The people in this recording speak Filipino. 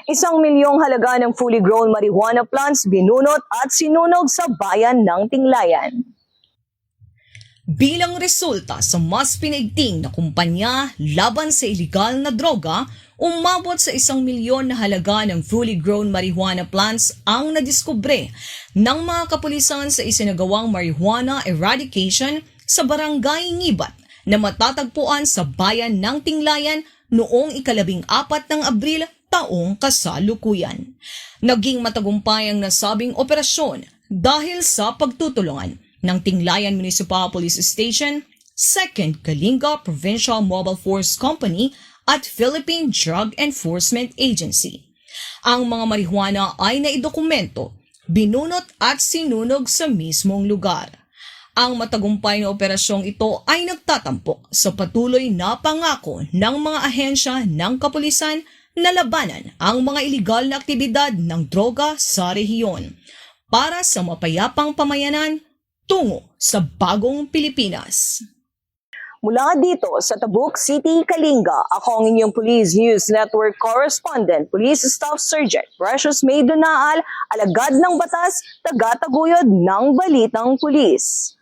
1 milyong halaga ng fully grown marijuana plants binunot at sinunog sa bayan ng Tinglayan. Bilang resulta sa mas pinaigting na kumpanya laban sa ilegal na droga, umabot sa 1 milyon na halaga ng fully grown marijuana plants ang nadiskubre ng mga kapulisan sa isinagawang marijuana eradication sa barangay Ngibat na matatagpuan sa bayan ng Tinglayan noong 14 ng Abril taong kasalukuyan. Naging matagumpay ang nasabing operasyon dahil sa pagtutulungan ng Tinglayan Municipal Police Station, 2nd Kalinga Provincial Mobile Force Company at Philippine Drug Enforcement Agency. Ang mga marijuana ay naidokumento, binunot at sinunog sa mismong lugar. Ang matagumpay na operasyong ito ay nagtatampok sa patuloy na pangako ng mga ahensya ng kapulisan na labanan ang mga iligal na aktibidad ng droga sa rehiyon para sa mapayapang pamayanan tungo sa bagong Pilipinas. Mula dito sa Tabuk City, Kalinga, ako ang inyong Police News Network Correspondent, Police Staff Sergeant Precious May Donaal, alagad ng batas, tagataguyod ng balitang pulis.